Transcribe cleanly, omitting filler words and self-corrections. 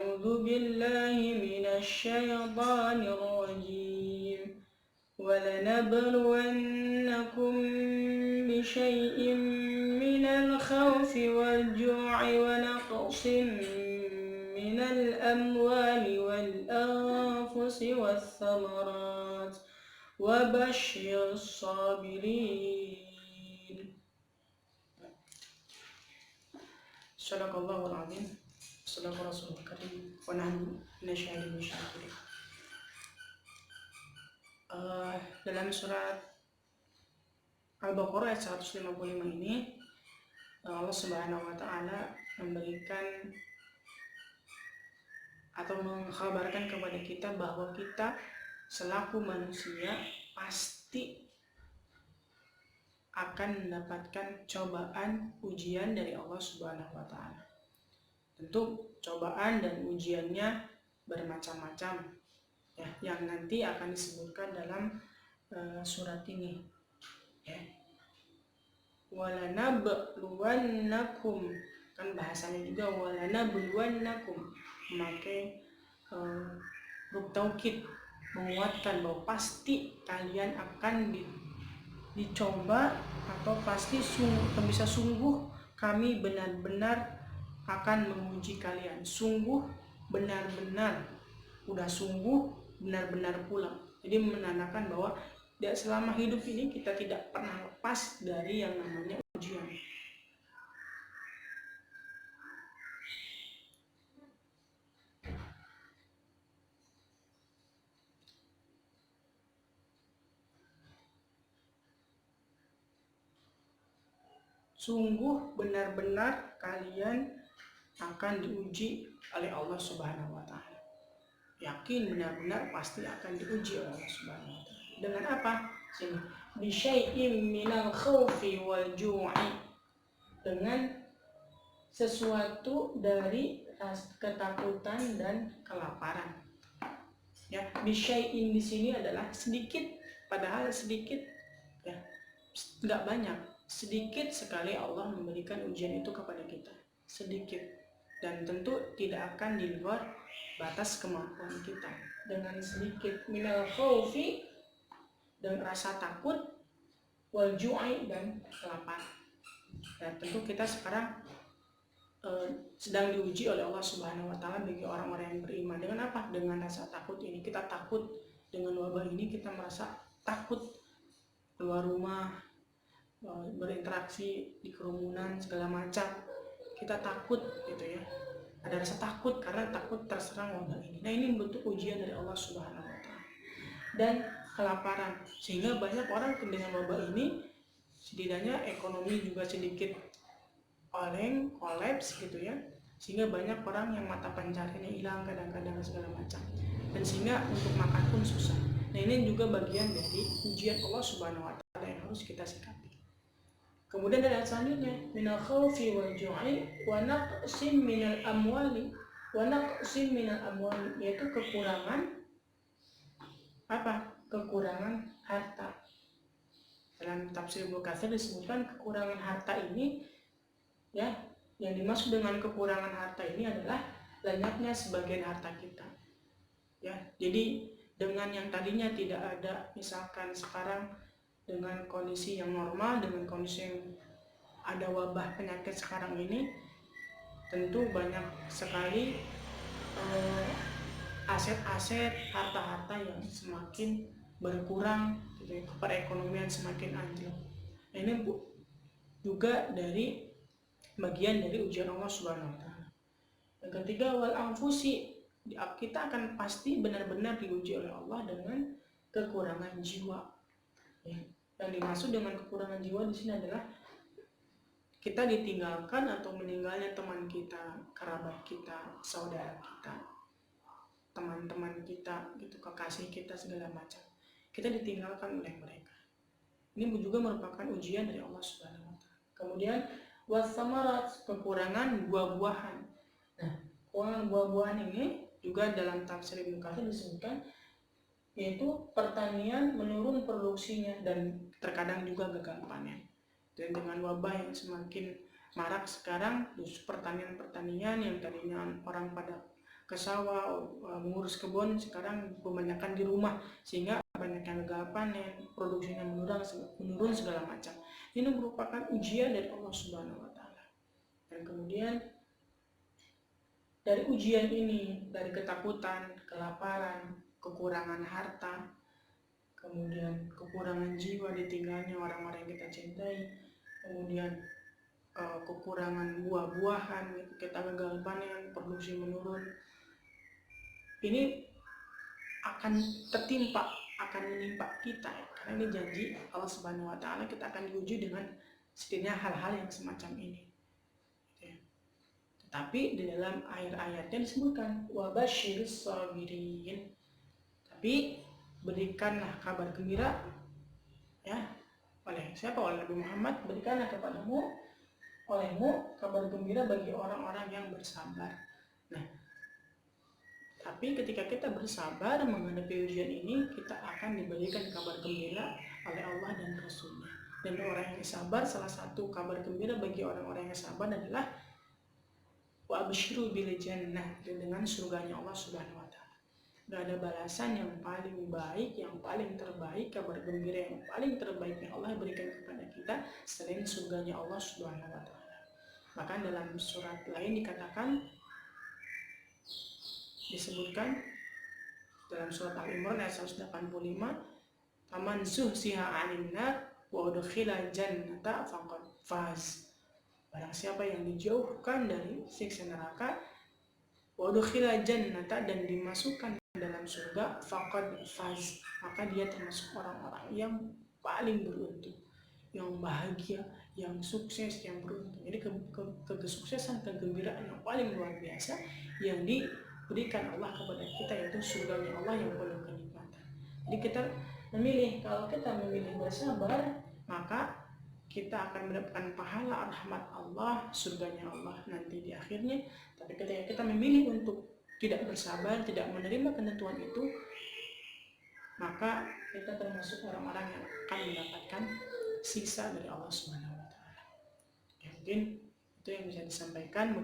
أعوذ بالله من الشيطان الرجيم ولنبلونكم بشيء من الخوف والجوع ونقص من الأموال والأنفس والثمرات وبشر الصابرين. صدق الله العظيم. صدق رسول الكريم ونحن nasyhadu bisyahadati. Dalam surat Al-Baqarah ayat 155 ini Allah Subhanahu wa taala memberikan atau mengkhabarkan kepada kita bahwa kita selaku manusia pasti akan mendapatkan cobaan ujian dari Allah Subhanahu wa taala. Tentu cobaan dan ujiannya bermacam-macam ya, yang nanti akan disebutkan dalam surat ini ya. Walanabluwannakum, kan bahasanya juga walanabluwannakum, memakai huruf taukid menguatkan bahwa pasti kalian akan dicoba atau pasti bisa sungguh kami benar-benar akan menguji kalian. Sungguh benar-benar, udah sungguh benar-benar pula. Jadi menandakan bahwa selama hidup ini kita tidak pernah lepas dari yang namanya ujian. Sungguh benar-benar kalian akan diuji oleh Allah Subhanahu wa taala. Yakin benar-benar pasti akan diuji oleh Allah Subhanahu wa taala. Dengan apa? Sini, bisyai'im minal khaufi wal ju'i, dengan sesuatu dari ketakutan dan kelaparan. Ya, bisyai'in di sini adalah sedikit, padahal sedikit ya, enggak banyak. Sedikit sekali Allah memberikan ujian itu kepada kita. Sedikit. Dan tentu tidak akan di luar batas kemampuan kita. Dengan sedikit minal khaufi, dan rasa takut, wal ju'i, dan kelaparan. Dan tentu kita sekarang sedang diuji oleh Allah Subhanahu wa taala bagi orang-orang yang beriman. Dengan apa? Dengan rasa takut ini. Kita takut dengan wabah ini, kita merasa takut keluar rumah, berinteraksi di kerumunan segala macam. Kita takut gitu ya. Ada rasa takut karena takut terserang wabah ini. Nah, ini bentuk ujian dari Allah Subhanahu wa taala. Dan kelaparan, sehingga banyak orang dengan wabah ini setidaknya ekonomi juga sedikit oleng, kolaps gitu ya, sehingga banyak orang yang mata pencariannya hilang kadang-kadang segala macam, dan sehingga untuk makan pun susah. Nah, ini juga bagian dari ujian Allah Subhanahu wa taala yang harus kita sikapi. Kemudian dari ayat selanjutnya, minal khaufi wal ju'i wa naqsim minal amwali yaitu kekurangan apa? Kekurangan harta. Dalam tafsir Ibnu Katsir disebutkan kekurangan harta ini ya, yang dimaksud dengan kekurangan harta ini adalah banyaknya sebagian harta kita. Ya, jadi dengan yang tadinya tidak ada, misalkan sekarang dengan kondisi yang normal, dengan kondisi yang ada wabah penyakit sekarang ini, tentu banyak sekali aset-aset, harta-harta yang semakin berkurang, gitu, perekonomian semakin anjlok. Nah, ini juga dari bagian dari ujian Allah Subhanahu wa taala. Yang ketiga, wal anfusi, kita akan pasti benar-benar diuji oleh Allah dengan kekurangan jiwa. Ya. Yang dimaksud dengan kekurangan jiwa di sini adalah kita ditinggalkan atau meninggalnya teman kita, kerabat kita, saudara kita, teman-teman kita, gitu, kekasih kita segala macam. Kita ditinggalkan oleh mereka. Ini juga merupakan ujian dari Allah Subhanahu wa taala. Kemudian wasamarat, kekurangan buah-buahan. Nah, kekurangan buah-buahan ini juga dalam tafsir Ibnu Katsir disebutkan, yaitu pertanian menurun produksinya dan terkadang juga gagal panen. Dan dengan wabah yang semakin marak sekarang, pertanian-pertanian yang tadinya orang pada ke sawah, mengurus kebun, sekarang kebanyakan di rumah, sehingga banyak yang gagal panen, produksinya menurun segala macam. Ini merupakan ujian dari Allah Subhanahu wa Ta'ala. Dan kemudian dari ujian ini, dari ketakutan, kelaparan, kekurangan harta, kemudian kekurangan jiwa ditinggalnya orang-orang yang kita cintai, kemudian kekurangan buah-buahan, kita gagal panen, produksi menurun, ini akan menimpa kita ya. Karena ini janji Allah Subhanahu wa Ta'ala, kita akan diuji dengan setidaknya hal-hal yang semacam ini. Tetapi di dalam ayat-ayatnya disebutkan wabasyiris sabirin, tapi berikanlah kabar gembira ya oleh siapa? Oleh Nabi Muhammad, berikanlah olehmu kabar gembira bagi orang-orang yang bersabar. Nah, tapi ketika kita bersabar menghadapi ujian ini, kita akan diberikan kabar gembira oleh Allah dan Rasulnya. Dan orang yang sabar, salah satu kabar gembira bagi orang-orang yang sabar adalah wa absyiru bil jannah, dengan surganya Allah Subhanahu wa Ta'ala. Gak ada balasan yang paling baik, yang paling terbaik, kabar gembira yang paling terbaik yang Allah berikan kepada kita selain surganya Allah Subhanahu wa Ta'ala. Bahkan dalam surat lain disebutkan dalam surat Al-Imran ayat 185, "Faman zuhziha 'anil nar wa udkhila jannata faqad faz." Barang siapa yang dijauhkan dari siksa neraka, wa udkhila jannata, dan dimasukkan dalam surga, faqad faz, maka dia termasuk orang-orang yang paling beruntung, yang bahagia, yang sukses, yang beruntung. Jadi kesuksesan, kegembiraan yang paling luar biasa yang diberikan Allah kepada kita, yaitu surganya Allah yang penuh kenikmatan. Jadi kita memilih, kalau kita memilih bersabar, maka kita akan mendapatkan pahala rahmat Allah, surganya Allah nanti di akhirnya. Tapi ketika kita memilih untuk tidak bersabar, tidak menerima ketentuan itu, maka kita termasuk orang-orang yang akan mendapatkan siksa dari Allah Subhanahu wa Ta'ala. Mungkin itu yang bisa disampaikan.